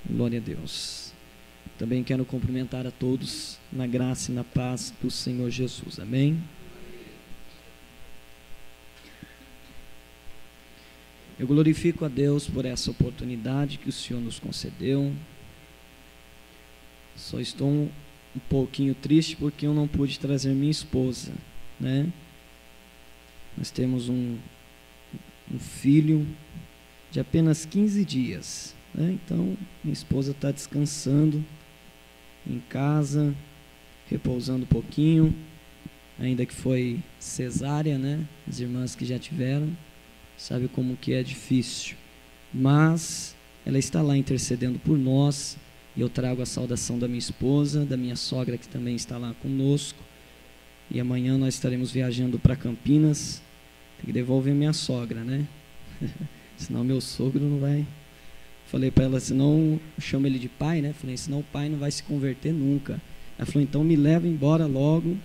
Glória a Deus. Também quero cumprimentar a todos na graça e na paz do Senhor Jesus. Amém? Eu glorifico a Deus por essa oportunidade que o Senhor nos concedeu. Só estou um pouquinho triste porque eu não pude trazer minha esposa, né? Nós temos um filho de apenas 15 dias, né? Então minha esposa está descansando em casa, repousando um pouquinho, ainda que foi cesárea, né? As irmãs que já tiveram sabe como que é difícil, mas ela está lá intercedendo por nós, e eu trago a saudação da minha esposa, da minha sogra que também está lá conosco, e amanhã nós estaremos viajando para Campinas. Tem que devolver minha sogra, né? Senão meu sogro não vai. Falei para ela, senão eu chamo ele de pai, né? Falei, senão o pai não vai se converter nunca. Ela falou, então me leva embora logo.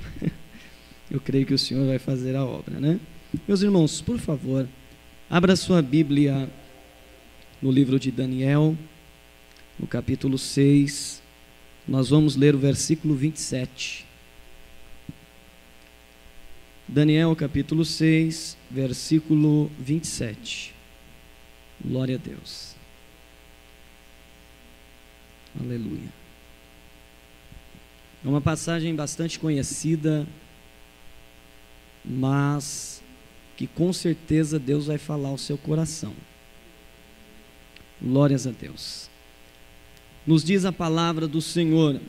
Eu creio que o Senhor vai fazer a obra, né? Meus irmãos, por favor, abra sua Bíblia no livro de Daniel, no capítulo 6, nós vamos ler o versículo 27. Daniel, capítulo 6, versículo 27. Glória a Deus. Aleluia. É uma passagem bastante conhecida, mas que com certeza Deus vai falar ao seu coração. Glórias a Deus. Nos diz a palavra do Senhor: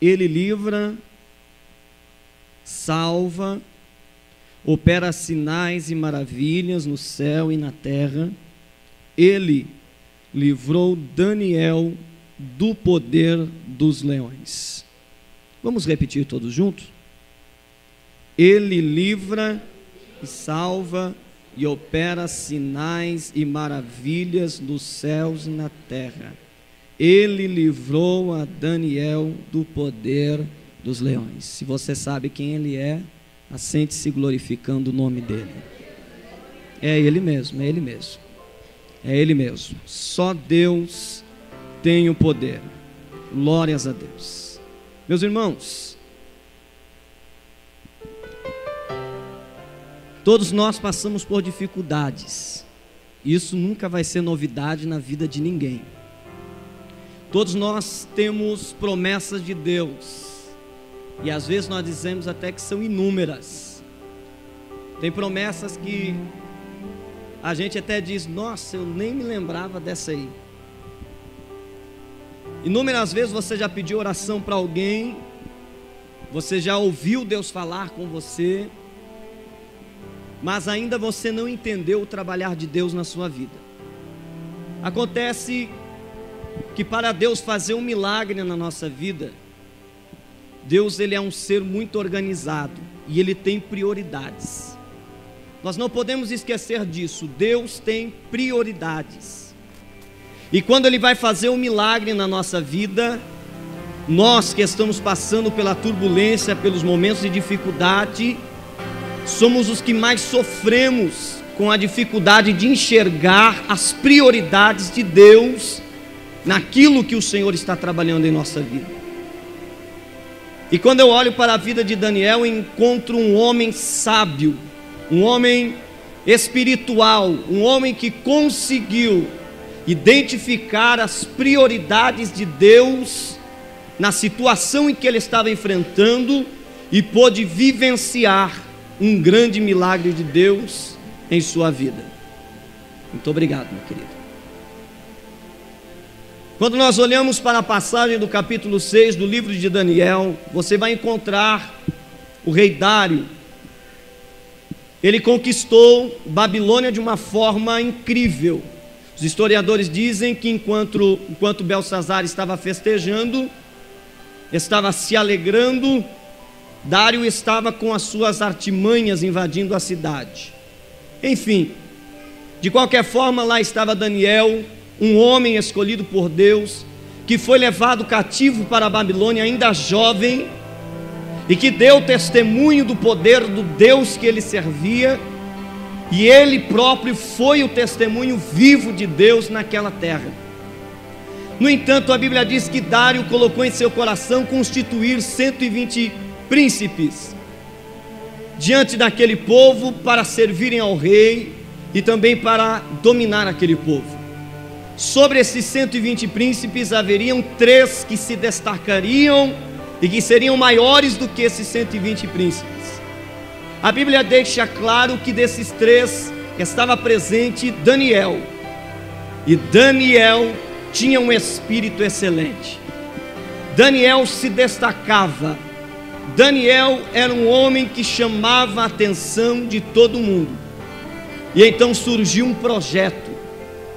Ele livra, salva, opera sinais e maravilhas no céu e na terra. Ele livrou Daniel do poder dos leões. Vamos repetir todos juntos? Ele livra e salva e opera sinais e maravilhas nos céus e na terra. Ele livrou a Daniel do poder dos leões. Se você sabe quem ele é, assente-se glorificando o nome dele. É ele mesmo, é ele mesmo. É ele mesmo. Só Deus tem o poder. Glórias a Deus. Meus irmãos, todos nós passamos por dificuldades. Isso nunca vai ser novidade na vida de ninguém. Todos nós temos promessas de Deus, e às vezes nós dizemos até que são inúmeras. Tem promessas que a gente até diz, nossa, eu nem me lembrava dessa aí. Inúmeras vezes você já pediu oração para alguém, você já ouviu Deus falar com você, mas ainda você não entendeu o trabalhar de Deus na sua vida. Acontece que para Deus fazer um milagre na nossa vida, Deus, ele é um ser muito organizado e ele tem prioridades. Nós não podemos esquecer disso. Deus tem prioridades. E quando ele vai fazer um milagre na nossa vida, nós que estamos passando pela turbulência, pelos momentos de dificuldade, somos os que mais sofremos com a dificuldade de enxergar as prioridades de Deus naquilo que o Senhor está trabalhando em nossa vida. E quando eu olho para a vida de Daniel, eu encontro um homem sábio, um homem espiritual, um homem que conseguiu identificar as prioridades de Deus na situação em que ele estava enfrentando e pôde vivenciar um grande milagre de Deus em sua vida. Muito obrigado, meu querido. Quando nós olhamos para a passagem do capítulo 6 do livro de Daniel, você vai encontrar o rei Dário. Ele conquistou Babilônia de uma forma incrível. Os historiadores dizem que enquanto Belsazar estava festejando, estava se alegrando, Dário estava com as suas artimanhas invadindo a cidade. Enfim, de qualquer forma, lá estava Daniel, um homem escolhido por Deus, que foi levado cativo para a Babilônia ainda jovem, e que deu testemunho do poder do Deus que ele servia, e ele próprio foi o testemunho vivo de Deus naquela terra. No entanto, a Bíblia diz que Dário colocou em seu coração constituir 120 príncipes diante daquele povo para servirem ao rei e também para dominar aquele povo. Sobre esses 120 príncipes haveriam 3 que se destacariam e que seriam maiores do que esses 120 príncipes. A Bíblia deixa claro que desses 3 estava presente Daniel, e Daniel tinha um espírito excelente. Daniel se destacava. Daniel era um homem que chamava a atenção de todo mundo. E então surgiu um projeto,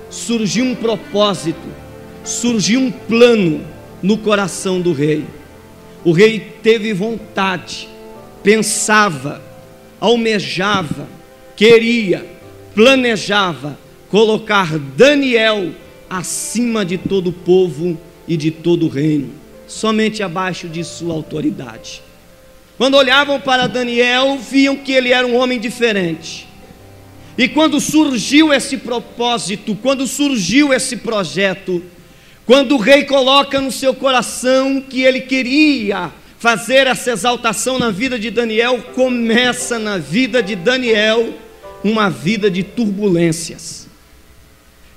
surgiu um propósito, surgiu um plano no coração do rei. O rei teve vontade, pensava, almejava, queria, planejava colocar Daniel acima de todo o povo e de todo o reino, somente abaixo de sua autoridade. Quando olhavam para Daniel, viam que ele era um homem diferente. E quando surgiu esse propósito, quando surgiu esse projeto, quando o rei coloca no seu coração que ele queria fazer essa exaltação na vida de Daniel, começa na vida de Daniel uma vida de turbulências.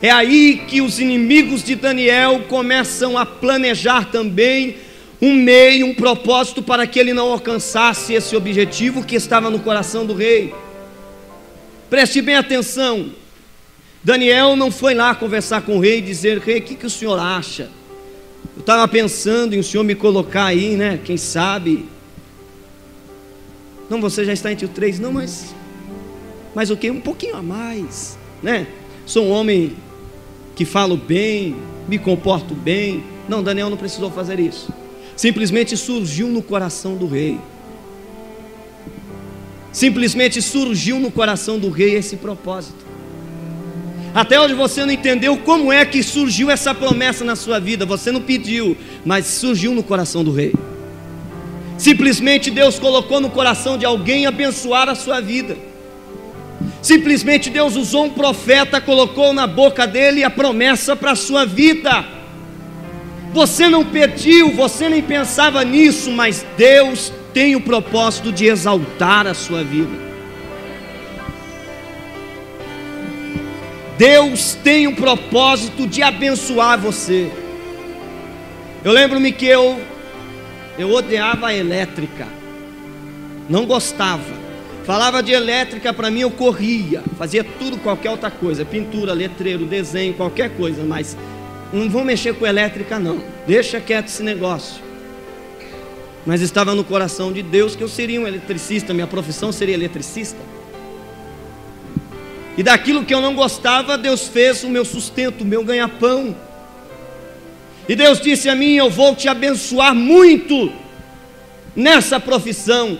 É aí que os inimigos de Daniel começam a planejar também um meio, um propósito para que ele não alcançasse esse objetivo que estava no coração do rei. Preste bem atenção. Daniel não foi lá conversar com o rei e dizer: rei, o que o senhor acha? Eu estava pensando em o senhor me colocar aí, né? Quem sabe? Não, você já está entre os 3. Não, mas o que? Um pouquinho a mais, né? Sou um homem que falo bem, me comporto bem. Não, Daniel não precisou fazer isso. Simplesmente surgiu no coração do rei. Simplesmente surgiu no coração do rei esse propósito. Até hoje você não entendeu como é que surgiu essa promessa na sua vida. Você não pediu, mas surgiu no coração do rei. Simplesmente Deus colocou no coração de alguém abençoar a sua vida. Simplesmente Deus usou um profeta, colocou na boca dele a promessa para a sua vida. Você não pediu, você nem pensava nisso, mas Deus tem o propósito de exaltar a sua vida. Deus tem o propósito de abençoar você. Eu lembro-me que eu odiava a elétrica, não gostava. Falava de elétrica, para mim eu corria, fazia tudo, qualquer outra coisa, pintura, letreiro, desenho, qualquer coisa, mas não vou mexer com elétrica não, deixa quieto esse negócio. Mas estava no coração de Deus que eu seria um eletricista, minha profissão seria eletricista. E daquilo que eu não gostava, Deus fez o meu sustento, o meu ganha-pão. E Deus disse a mim: eu vou te abençoar muito nessa profissão.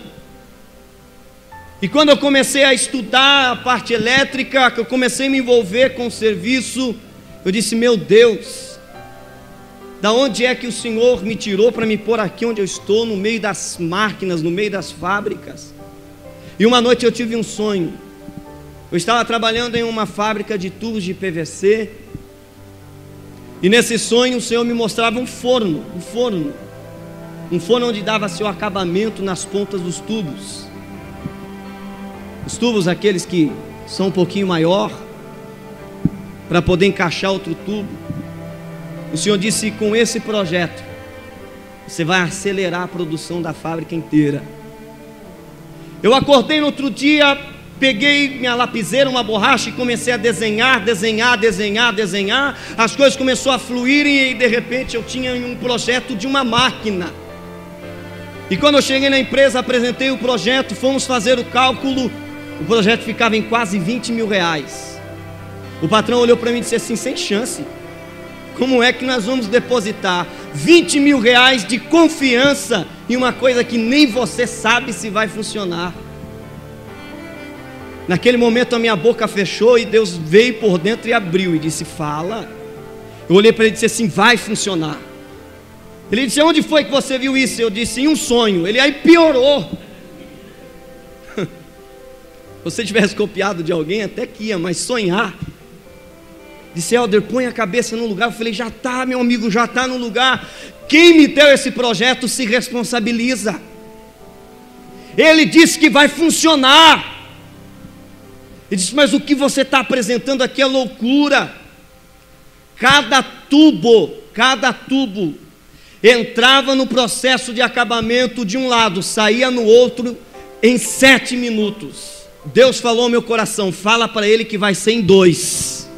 E quando eu comecei a estudar a parte elétrica, que eu comecei a me envolver com o serviço, eu disse: meu Deus, da onde é que o Senhor me tirou para me pôr aqui onde eu estou, no meio das máquinas, no meio das fábricas? E uma noite eu tive um sonho. Eu estava trabalhando em uma fábrica de tubos de PVC, e nesse sonho o Senhor me mostrava um forno onde dava seu acabamento nas pontas dos tubos. Os tubos, aqueles que são um pouquinho maior, para poder encaixar outro tubo. O Senhor disse: com esse projeto você vai acelerar a produção da fábrica inteira. Eu acordei no outro dia, peguei minha lapiseira, uma borracha, e comecei a desenhar. As coisas começaram a fluir, e de repente eu tinha um projeto de uma máquina. E quando eu cheguei na empresa, apresentei o projeto, fomos fazer o cálculo. O projeto ficava em quase 20 mil reais. O patrão olhou para mim e disse assim: sem chance. Como é que nós vamos depositar 20 mil reais de confiança em uma coisa que nem você sabe se vai funcionar? Naquele momento a minha boca fechou, e Deus veio por dentro e abriu e disse: fala. Eu olhei para ele e disse assim: vai funcionar. Ele disse: onde foi que você viu isso? Eu disse: em um sonho. Ele: aí piorou. Se você tivesse copiado de alguém, até que ia, mas sonhar. Disse: Helder, põe a cabeça no lugar. Eu falei: já está, meu amigo, já está no lugar. Quem me deu esse projeto se responsabiliza. Ele disse que vai funcionar. Ele disse: mas o que você está apresentando aqui é loucura. Cada tubo entrava no processo de acabamento de um lado, saía no outro em 7 minutos. Deus falou ao meu coração: fala para ele que vai ser em 2.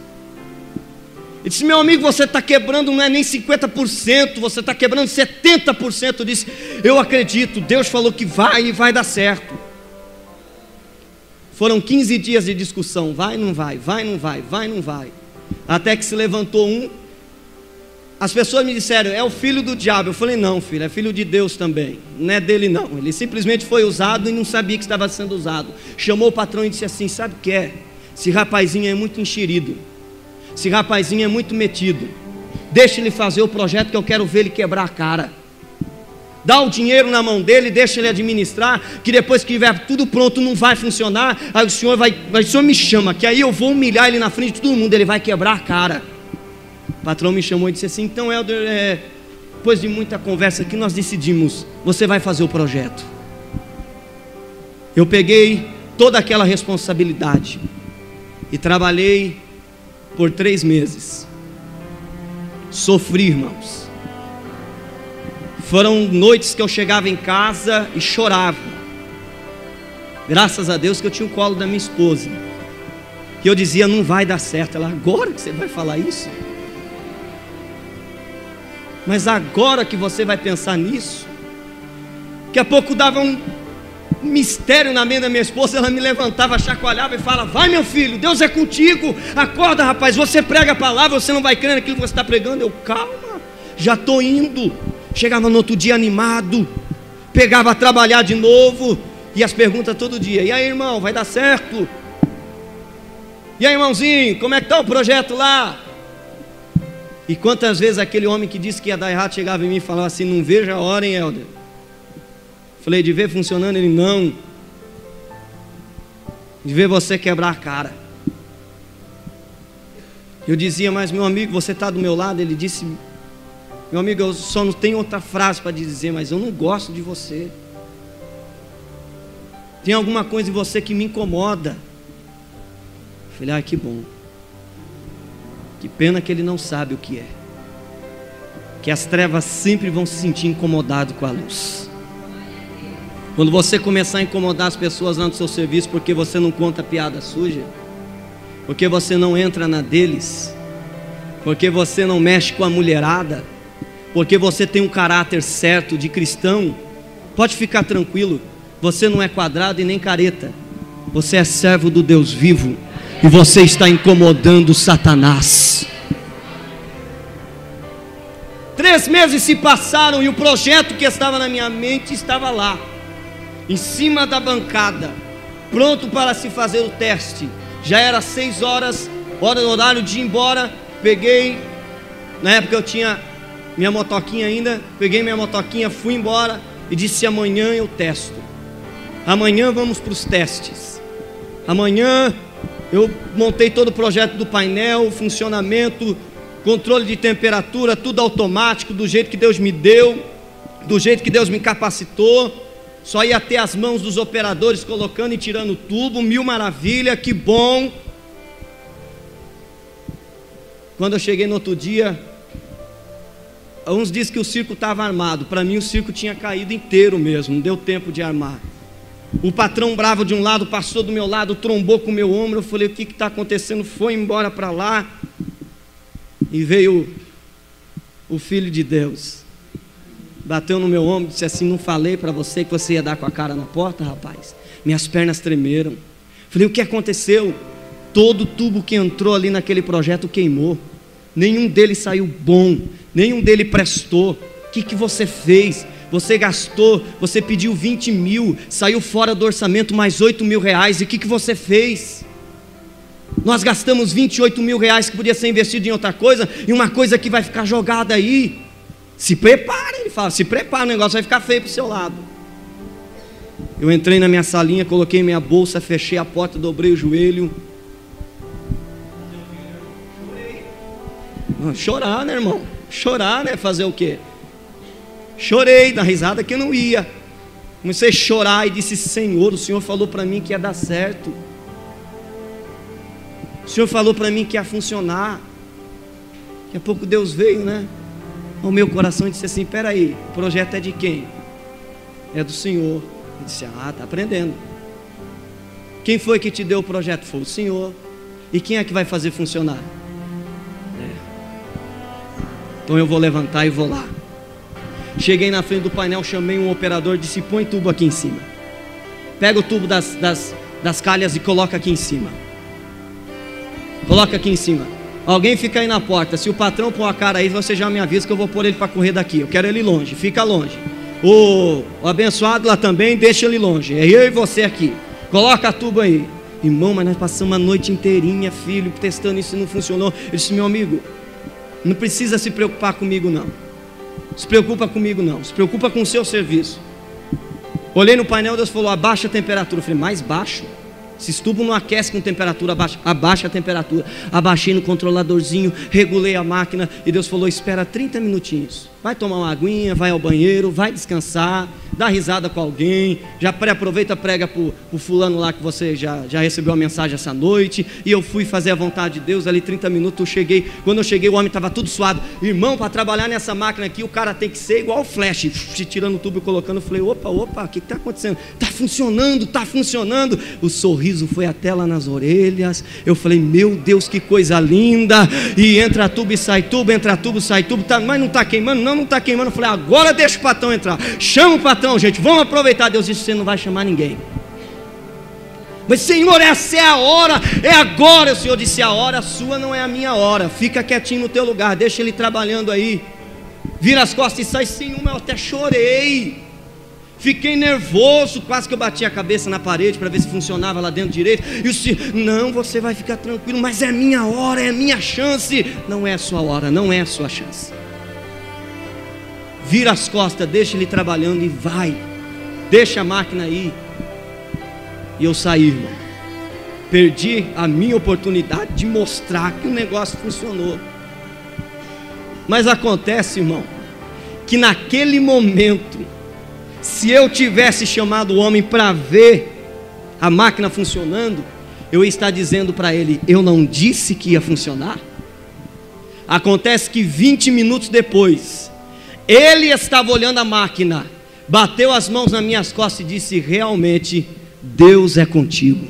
Ele disse: meu amigo, você está quebrando, não é nem 50%, você está quebrando 70%. Eu disse: eu acredito, Deus falou que vai e vai dar certo. Foram 15 dias de discussão, vai, não vai, vai, não vai, vai, não vai. Até que se levantou um. As pessoas me disseram: é o filho do diabo. Eu falei: não, filho, é filho de Deus também, não é dele não. Ele simplesmente foi usado e não sabia que estava sendo usado. Chamou o patrão e disse assim: sabe o que é? Esse rapazinho é muito enxerido, esse rapazinho é muito metido, deixa ele fazer o projeto que eu quero ver ele quebrar a cara. Dá o dinheiro na mão dele, deixa ele administrar, que depois que tiver tudo pronto não vai funcionar. Aí o senhor me chama, que aí eu vou humilhar ele na frente de todo mundo, ele vai quebrar a cara. O patrão me chamou e disse assim: então, Helder, depois de muita conversa aqui, nós decidimos, você vai fazer o projeto. Eu peguei toda aquela responsabilidade e trabalhei por 3 meses. Sofri, irmãos. Foram noites que eu chegava em casa e chorava. Graças a Deus que eu tinha o colo da minha esposa, que eu dizia: não vai dar certo. Ela: agora que você vai falar isso? Mas agora que você vai pensar nisso? Daqui a pouco dava um mistério na mente da minha esposa. Ela me levantava, chacoalhava e fala: vai, meu filho, Deus é contigo, acorda, rapaz, você prega a palavra, você não vai crer naquilo que você está pregando. Eu: calma, já estou indo. Chegava no outro dia animado, pegava a trabalhar de novo, e as perguntas todo dia: e aí, irmão, vai dar certo? E aí, irmãozinho, como é que está o projeto lá? E quantas vezes aquele homem que disse que ia dar errado chegava em mim e falava assim: não vejo a hora, hein, Helder? Falei: de ver funcionando? Ele: não, de ver você quebrar a cara. Eu dizia: mas meu amigo, você está do meu lado? Ele disse: meu amigo, eu só não tenho outra frase para dizer, mas eu não gosto de você. Tem alguma coisa em você que me incomoda. Eu falei: ah, que bom. Que pena que ele não sabe o que é. Que as trevas sempre vão se sentir incomodado com a luz. Quando você começar a incomodar as pessoas lá no seu serviço, porque você não conta piada suja, porque você não entra na deles, porque você não mexe com a mulherada, porque você tem um caráter certo de cristão, pode ficar tranquilo. Você não é quadrado e nem careta. Você é servo do Deus vivo, e você está incomodando Satanás. 3 meses se passaram e o projeto que estava na minha mente estava lá, em cima da bancada, pronto para se fazer o teste. Já era 6 horas, horário de ir embora. Peguei, na época eu tinha minha motoquinha ainda, peguei minha motoquinha, fui embora e disse: amanhã eu testo. Amanhã vamos para os testes. Amanhã eu montei todo o projeto do painel, funcionamento, controle de temperatura, tudo automático, do jeito que Deus me deu, do jeito que Deus me capacitou. Só ia ter as mãos dos operadores colocando e tirando o tubo, 1000 maravilha, que bom. Quando eu cheguei no outro dia, uns dizem que o circo estava armado. Para mim o circo tinha caído inteiro mesmo, não deu tempo de armar. O patrão bravo de um lado passou do meu lado, trombou com o meu ombro. Eu falei: o que está acontecendo? Foi embora para lá. E veio o Filho de Deus, bateu no meu ombro e disse assim: não falei para você que você ia dar com a cara na porta, rapaz? Minhas pernas tremeram. Falei: o que aconteceu? Todo tubo que entrou ali naquele projeto queimou. Nenhum deles saiu bom, nenhum deles prestou. O que você fez? Você gastou, você pediu 20 mil, saiu fora do orçamento mais 8 mil reais. E o que você fez? Nós gastamos 28 mil reais que podia ser investido em outra coisa, e uma coisa que vai ficar jogada aí. Se prepara, ele fala: se prepara, o negócio vai ficar feio para o seu lado. Eu entrei na minha salinha, coloquei minha bolsa, fechei a porta, dobrei o joelho. Chorar, né, irmão? Chorar, né? Fazer o quê? Chorei, da risada que eu não ia. Comecei a chorar e disse: Senhor, o Senhor falou para mim que ia dar certo. O Senhor falou para mim que ia funcionar. Daqui a pouco Deus veio, né, ao meu coração e disse assim: peraí, o projeto é de quem? É do Senhor. Eu disse: ah, está aprendendo. Quem foi que te deu o projeto? Foi o Senhor. E quem é que vai fazer funcionar? Então eu vou levantar e vou lá. Cheguei na frente do painel, chamei um operador e disse: põe tubo aqui em cima. Pega o tubo das calhas e coloca aqui em cima. Coloca aqui em cima. Alguém fica aí na porta. Se o patrão pôr a cara aí, você já me avisa que eu vou pôr ele para correr daqui. Eu quero ele longe, fica longe. O abençoado lá também, deixa ele longe. É eu e você aqui. Coloca a tubo aí. Irmão, mas nós passamos a noite inteirinha, filho, testando isso e não funcionou. Eu disse: meu amigo, não precisa se preocupar comigo não. Se preocupa comigo não. Se preocupa com o seu serviço. Olhei no painel, Deus falou: abaixa a temperatura. Eu falei: mais baixo? Esse tubo não aquece com temperatura baixa. Abaixa a temperatura. Abaixei no controladorzinho, regulei a máquina. E Deus falou: espera 30 minutinhos. Vai tomar uma aguinha, vai ao banheiro, vai descansar, dá risada com alguém. Já aproveita, prega pro fulano lá que você já recebeu a mensagem essa noite. E eu fui fazer a vontade de Deus. Ali 30 minutos eu cheguei. Quando eu cheguei, o homem estava tudo suado. Irmão, para trabalhar nessa máquina aqui, o cara tem que ser igual o Flash, tirando o tubo e colocando. Eu falei: opa, o que está acontecendo? Está funcionando. O sorriso foi até lá nas orelhas. Eu falei: meu Deus, que coisa linda. E entra tubo e sai tubo, entra tubo, sai tubo. Tá, mas não está queimando? Não está queimando. Eu falei: agora deixa o patrão entrar. Chama o patrão, gente, vamos aproveitar. Deus disse: você não vai chamar ninguém. Mas Senhor, essa é a hora, é agora. O Senhor disse: a hora sua não é a minha hora. Fica quietinho no teu lugar, deixa ele trabalhando aí. Vira as costas e sai. Senhor, eu até chorei. Fiquei nervoso, quase que eu bati a cabeça na parede para ver se funcionava lá dentro direito. E o Senhor: não, você vai ficar tranquilo, mas é minha hora, é minha chance. Não é a sua hora, não é a sua chance. Vira as costas, deixa ele trabalhando e vai. Deixa a máquina aí. E eu saí, irmão. Perdi a minha oportunidade de mostrar que o negócio funcionou. Mas acontece, irmão, que naquele momento, se eu tivesse chamado o homem para ver a máquina funcionando, eu ia estar dizendo para ele: eu não disse que ia funcionar? Acontece que 20 minutos depois, ele estava olhando a máquina, bateu as mãos nas minhas costas e disse: realmente, Deus é contigo.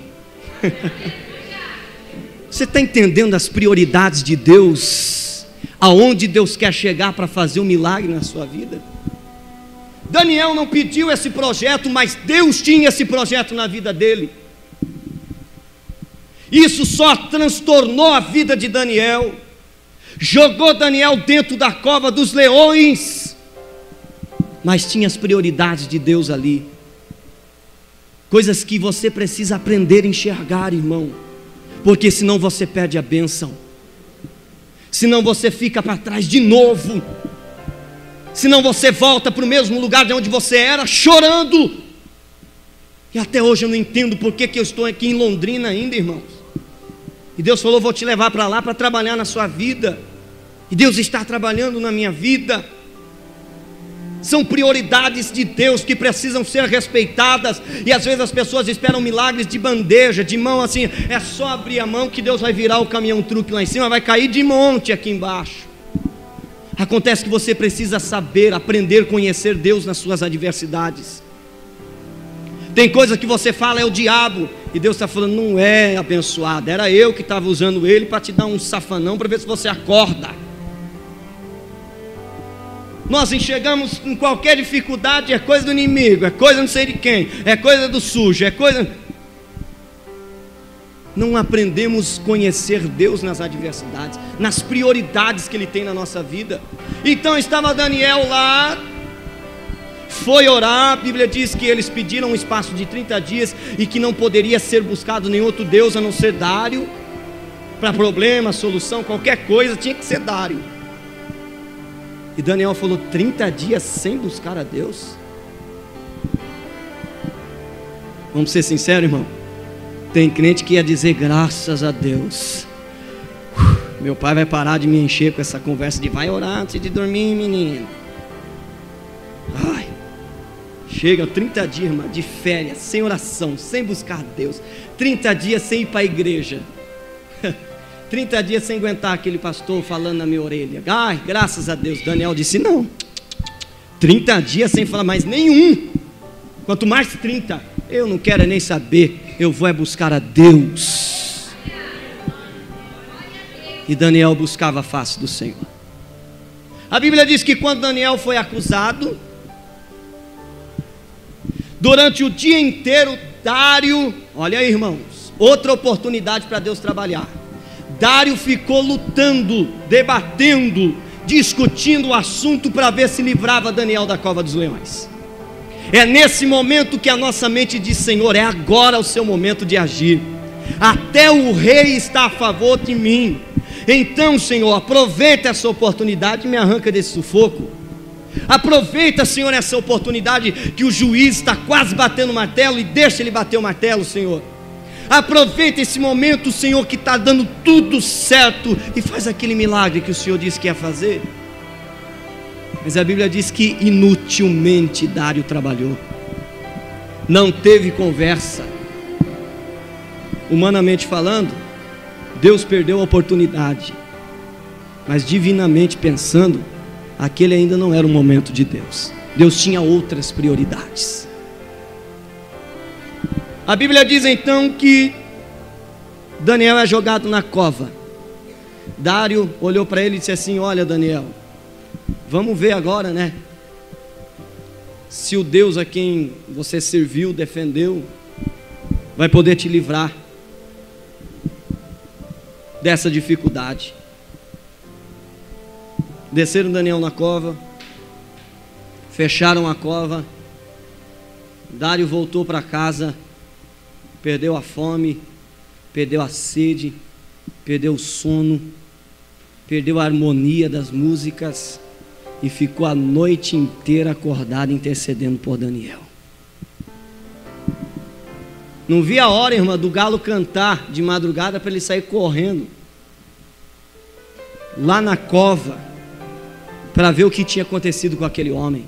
Você está entendendo as prioridades de Deus? Aonde Deus quer chegar para fazer um milagre na sua vida? Daniel não pediu esse projeto, mas Deus tinha esse projeto na vida dele. Isso só transtornou a vida de Daniel, jogou Daniel dentro da cova dos leões, mas tinha as prioridades de Deus ali. Coisas que você precisa aprender a enxergar, irmão, porque senão você perde a bênção, senão você fica para trás de novo, senão você volta para o mesmo lugar de onde você era, chorando. E até hoje eu não entendo por que eu estou aqui em Londrina ainda, irmãos. E Deus falou: vou te levar para lá para trabalhar na sua vida. E Deus está trabalhando na minha vida. São prioridades de Deus que precisam ser respeitadas. E às vezes as pessoas esperam milagres de bandeja, de mão assim. É só abrir a mão que Deus vai virar o caminhão truque lá em cima, vai cair de monte aqui embaixo. Acontece que você precisa saber, aprender, conhecer Deus nas suas adversidades. Tem coisa que você fala: é o diabo. E Deus está falando: não é, abençoado, era eu que estava usando ele para te dar um safanão, para ver se você acorda. Nós enxergamos em qualquer dificuldade: é coisa do inimigo, é coisa não sei de quem, é coisa do sujo, é coisa... Não aprendemos a conhecer Deus nas adversidades, nas prioridades que Ele tem na nossa vida. Então estava Daniel lá, foi orar. A Bíblia diz que eles pediram um espaço de 30 dias e que não poderia ser buscado nenhum outro Deus a não ser Dário. Para problema, solução, qualquer coisa, tinha que ser Dário. E Daniel falou: 30 dias sem buscar a Deus? Vamos ser sinceros, irmão. Tem crente que ia dizer: graças a Deus. Meu pai vai parar de me encher com essa conversa de vai orar antes de dormir, menino. Ai, chega 30 dias, irmã, de férias, sem oração, sem buscar Deus. 30 dias sem ir para a igreja. 30 dias sem aguentar aquele pastor falando na minha orelha. Ai, graças a Deus. Daniel disse não. 30 dias sem falar mais nenhum. Quanto mais 30. Eu não quero nem saber. Eu vou buscar a Deus. E Daniel buscava a face do Senhor. A Bíblia diz que quando Daniel foi acusado, durante o dia inteiro, Dário, olha aí, irmãos, outra oportunidade para Deus trabalhar. Dário ficou lutando, debatendo, discutindo o assunto para ver se livrava Daniel da cova dos leões. É nesse momento que a nossa mente diz: Senhor, é agora o seu momento de agir. Até o rei está a favor de mim. Então, Senhor, aproveita essa oportunidade e me arranca desse sufoco. Aproveita, Senhor, essa oportunidade que o juiz está quase batendo o martelo, e deixa ele bater o martelo, Senhor. Aproveita esse momento, Senhor, que está dando tudo certo, e faz aquele milagre que o Senhor disse que ia fazer. Mas a Bíblia diz que inutilmente Dário trabalhou. Não teve conversa. Humanamente falando, Deus perdeu a oportunidade. Mas divinamente pensando, aquele ainda não era o momento de Deus. Deus tinha outras prioridades. A Bíblia diz então que Daniel é jogado na cova. Dário olhou para ele e disse assim: olha, Daniel, vamos ver agora, né? Se o Deus a quem você serviu, defendeu, vai poder te livrar dessa dificuldade. Desceram Daniel na cova, fecharam a cova. Dário voltou para casa, perdeu a fome, perdeu a sede, perdeu o sono, perdeu a harmonia das músicas e ficou a noite inteira acordado intercedendo por Daniel. Não vi a hora, irmã, do galo cantar de madrugada para ele sair correndo lá na cova para ver o que tinha acontecido com aquele homem.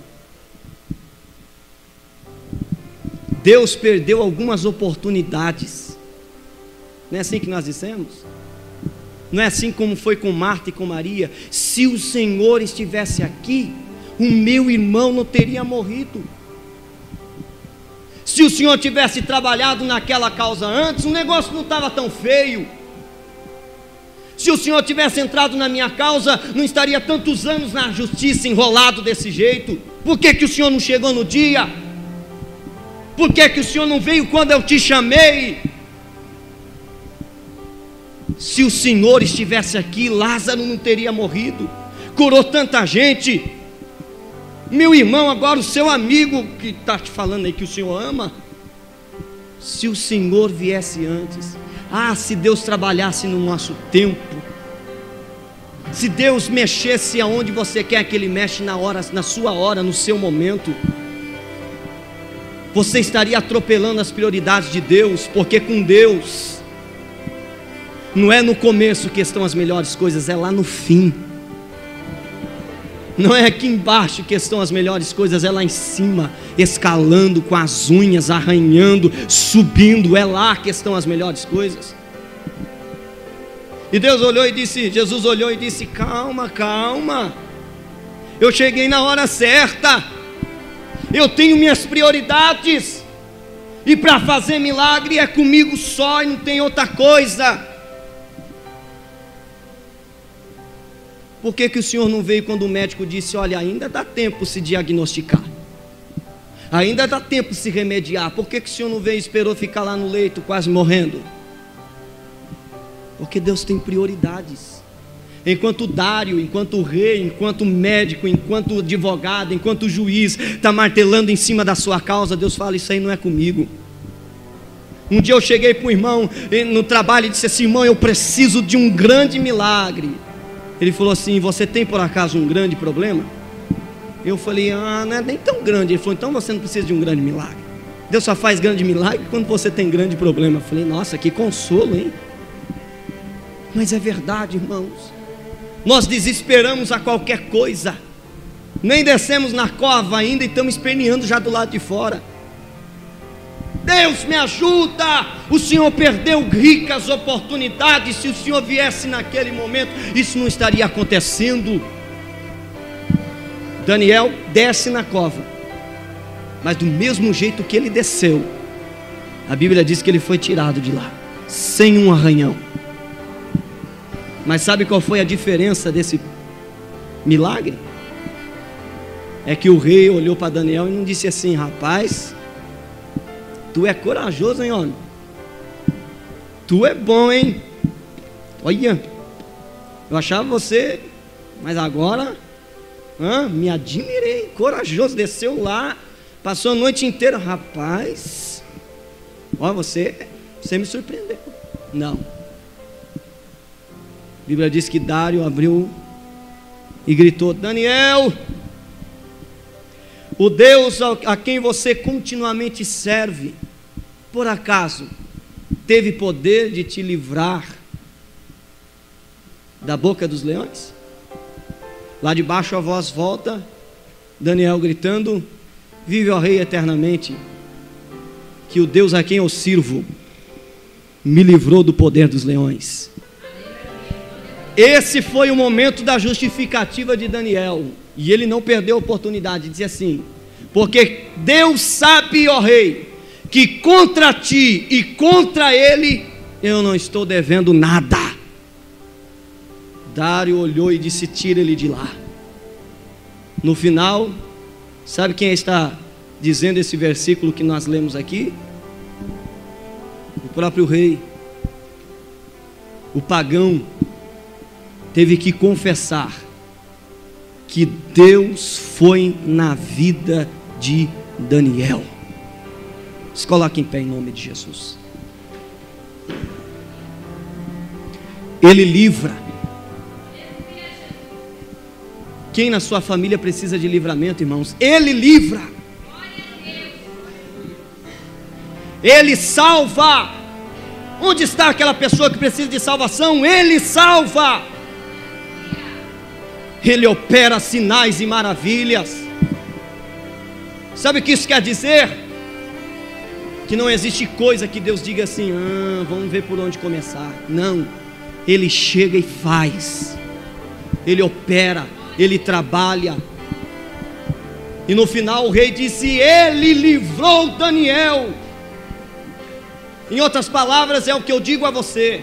Deus perdeu algumas oportunidades. Não é assim que nós dissemos? Não é assim como foi com Marta e com Maria? Se o Senhor estivesse aqui, o meu irmão não teria morrido. Se o Senhor tivesse trabalhado naquela causa antes, o negócio não estava tão feio. Se o Senhor tivesse entrado na minha causa, não estaria tantos anos na justiça enrolado desse jeito. Por que que o Senhor não chegou no dia? Por que que o Senhor não veio quando eu te chamei? Se o Senhor estivesse aqui, Lázaro não teria morrido. Curou tanta gente. Meu irmão, agora o seu amigo que está te falando aí que o Senhor ama, se o Senhor viesse antes. Se Deus trabalhasse no nosso tempo, se Deus mexesse aonde você quer que Ele mexe na sua hora, no seu momento, você estaria atropelando as prioridades de Deus, porque com Deus não é no começo que estão as melhores coisas, é lá no fim. Não é aqui embaixo que estão as melhores coisas, é lá em cima, escalando com as unhas, arranhando, subindo, é lá que estão as melhores coisas. E Deus olhou e disse, Jesus olhou e disse: calma, calma, eu cheguei na hora certa, eu tenho minhas prioridades, e para fazer milagre é comigo só e não tem outra coisa. Por que que o Senhor não veio quando o médico disse: olha, ainda dá tempo se diagnosticar, ainda dá tempo se remediar? Por que que o Senhor não veio e esperou ficar lá no leito quase morrendo? Porque Deus tem prioridades. Enquanto Dário, enquanto rei, enquanto médico, enquanto advogado, enquanto juiz está martelando em cima da sua causa, Deus fala: isso aí não é comigo. Um dia eu cheguei para um irmão no trabalho e disse assim: irmão, eu preciso de um grande milagre. Ele falou assim: você tem por acaso um grande problema? Eu falei: não é nem tão grande. Ele falou: então você não precisa de um grande milagre. Deus só faz grande milagre quando você tem grande problema. Eu falei: nossa, que consolo, hein? Mas é verdade, irmãos. Nós desesperamos a qualquer coisa. Nem descemos na cova ainda e estamos esperneando já do lado de fora. Deus me ajuda, o Senhor perdeu ricas oportunidades. Se o Senhor viesse naquele momento, isso não estaria acontecendo. Daniel desce na cova, mas do mesmo jeito que ele desceu, a Bíblia diz que ele foi tirado de lá, sem um arranhão. Mas sabe qual foi a diferença desse milagre? É que o rei olhou para Daniel e não disse assim: rapaz, tu é corajoso, hein, homem? Tu é bom, hein? Olha, eu achava você, mas agora me admirei. Corajoso, desceu lá, passou a noite inteira. Rapaz, olha, você me surpreendeu. Não. A Bíblia diz que Dário abriu e gritou: Daniel, o Deus a quem você continuamente serve, por acaso teve poder de te livrar da boca dos leões? Lá de baixo a voz volta, Daniel gritando: vive, ó rei, eternamente, que o Deus a quem eu sirvo me livrou do poder dos leões. Esse foi o momento da justificativa de Daniel, e ele não perdeu a oportunidade de dizer assim: porque Deus sabe, ó rei, que contra ti e contra ele eu não estou devendo nada. Dário olhou e disse: tira ele de lá. No final, sabe quem está dizendo esse versículo que nós lemos aqui? O próprio rei. O pagão teve que confessar que Deus foi na vida de Daniel. Se coloque em pé em nome de Jesus. Ele livra. Quem na sua família precisa de livramento, irmãos? Ele livra. Ele salva. Onde está aquela pessoa que precisa de salvação? Ele salva. Ele opera sinais e maravilhas. Sabe o que isso quer dizer? Que não existe coisa que Deus diga assim: vamos ver por onde começar. Não, Ele chega e faz. Ele opera, Ele trabalha. E no final o rei disse: Ele livrou Daniel. Em outras palavras, é o que eu digo a você: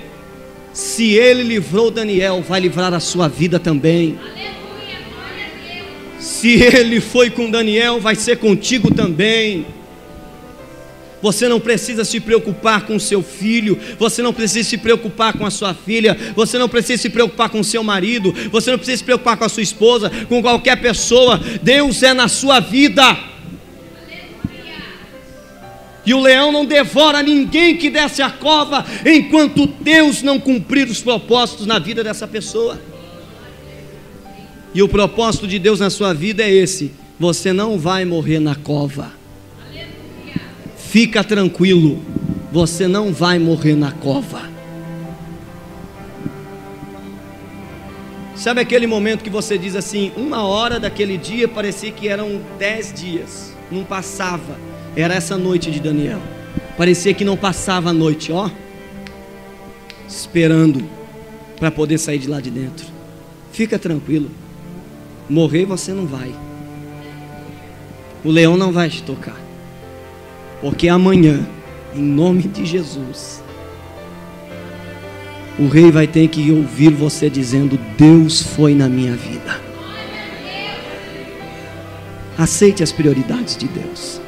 se Ele livrou Daniel, vai livrar a sua vida também. Se Ele foi com Daniel, vai ser contigo também. Você não precisa se preocupar com o seu filho, você não precisa se preocupar com a sua filha, você não precisa se preocupar com o seu marido, você não precisa se preocupar com a sua esposa, com qualquer pessoa. Deus é na sua vida. E o leão não devora ninguém que desce a cova, enquanto Deus não cumprir os propósitos na vida dessa pessoa. E o propósito de Deus na sua vida é esse: você não vai morrer na cova. Fica tranquilo, você não vai morrer na cova. Sabe aquele momento que você diz assim: uma hora daquele dia parecia que eram 10 dias, não passava. Era essa noite de Daniel. Parecia que não passava a noite, esperando para poder sair de lá de dentro. Fica tranquilo, morrer você não vai. O leão não vai te tocar. Porque amanhã, em nome de Jesus, o rei vai ter que ouvir você dizendo: Deus foi na minha vida. Aceite as prioridades de Deus.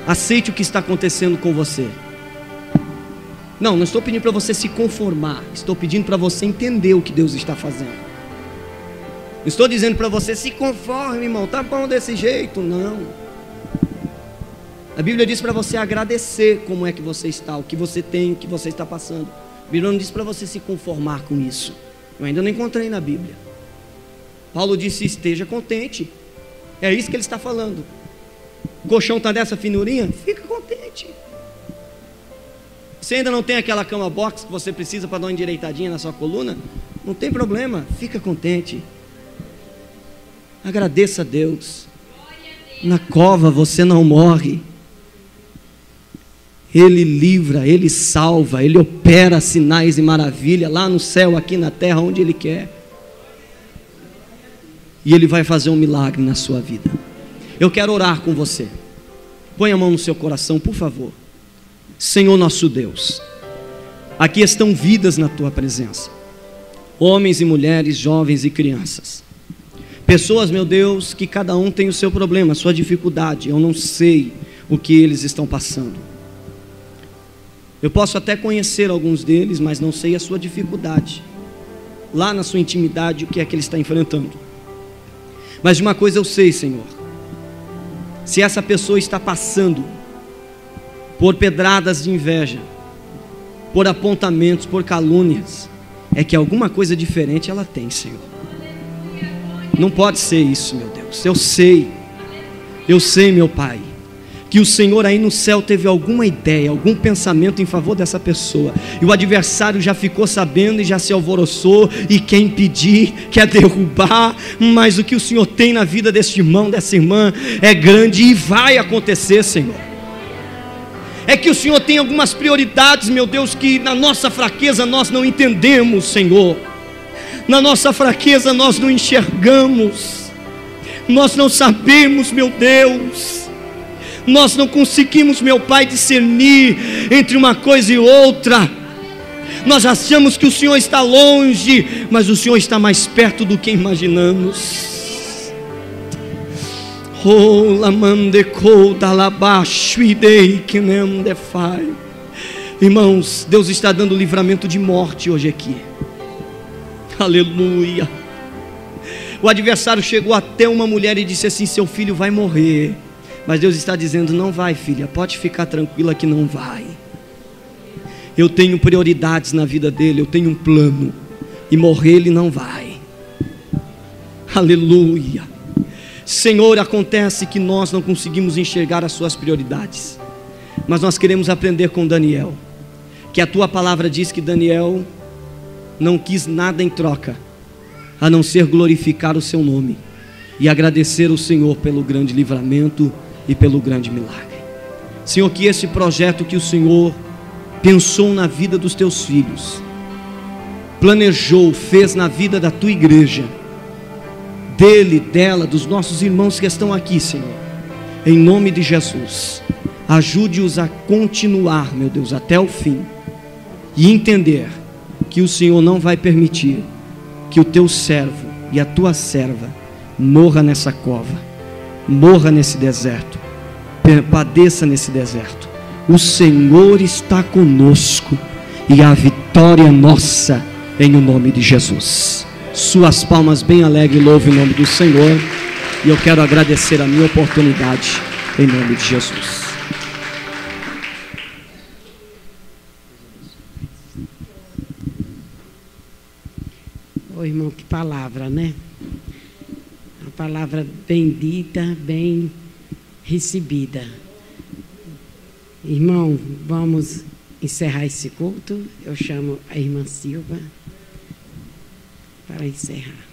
Aceite o que está acontecendo com você. Não estou pedindo para você se conformar. Estou pedindo para você entender o que Deus está fazendo. Não estou dizendo para você: se conforme, irmão, tá bom desse jeito. Não. A Bíblia diz para você agradecer como é que você está, o que você tem, o que você está passando. A Bíblia não diz para você se conformar com isso. Eu ainda não encontrei na Bíblia. Paulo disse: esteja contente. É isso que ele está falando. O colchão está dessa finurinha? Fica contente. Você ainda não tem aquela cama box que você precisa para dar uma endireitadinha na sua coluna? Não tem problema, fica contente. Agradeça a Deus. Na cova você não morre. Ele livra, Ele salva, Ele opera sinais e maravilhas lá no céu, aqui na terra, onde Ele quer. E Ele vai fazer um milagre na sua vida. Eu quero orar com você. Põe a mão no seu coração, por favor. Senhor nosso Deus, aqui estão vidas na Tua presença. Homens e mulheres, jovens e crianças. Pessoas, meu Deus, que cada um tem o seu problema, a sua dificuldade. Eu não sei o que eles estão passando. Eu posso até conhecer alguns deles, mas não sei a sua dificuldade. Lá na sua intimidade, o que é que ele está enfrentando. Mas de uma coisa eu sei, Senhor. Se essa pessoa está passando por pedradas de inveja, por apontamentos, por calúnias, é que alguma coisa diferente ela tem, Senhor. Não pode ser isso, meu Deus. Eu sei, meu Pai, que o Senhor aí no céu teve alguma ideia, algum pensamento em favor dessa pessoa, e o adversário já ficou sabendo e já se alvoroçou, e quer impedir, quer derrubar, mas o que o Senhor tem na vida deste irmão, dessa irmã, é grande e vai acontecer, Senhor. É que o Senhor tem algumas prioridades, meu Deus, que na nossa fraqueza nós não entendemos, Senhor. Na nossa fraqueza nós não enxergamos, nós não sabemos, meu Deus. Nós não conseguimos, meu Pai, discernir entre uma coisa e outra. Nós achamos que o Senhor está longe, mas o Senhor está mais perto do que imaginamos. Irmãos, Deus está dando livramento de morte hoje aqui. Aleluia. O adversário chegou até uma mulher e disse assim: seu filho vai morrer. Mas Deus está dizendo: não vai, filha, pode ficar tranquila que não vai. Eu tenho prioridades na vida dele, eu tenho um plano, e morrer ele não vai. Aleluia. Senhor, acontece que nós não conseguimos enxergar as suas prioridades, mas nós queremos aprender com Daniel, que a tua palavra diz que Daniel não quis nada em troca, a não ser glorificar o seu nome e agradecer o Senhor pelo grande livramento e pelo grande milagre. Senhor, que esse projeto que o Senhor pensou na vida dos teus filhos, planejou, fez na vida da tua igreja, dele, dela, dos nossos irmãos que estão aqui, Senhor, em nome de Jesus, ajude-os a continuar, meu Deus, até o fim, e entender que o Senhor não vai permitir que o teu servo e a tua serva morra nessa cova, morra nesse deserto, padeça nesse deserto. O Senhor está conosco e a vitória é nossa, em o nome de Jesus. Suas palmas bem alegres, louve o nome do Senhor. E eu quero agradecer a minha oportunidade, em nome de Jesus. Ô irmão, que palavra, né? Uma palavra bendita, bem recebida. Irmão, vamos encerrar esse culto. Eu chamo a irmã Silva para encerrar.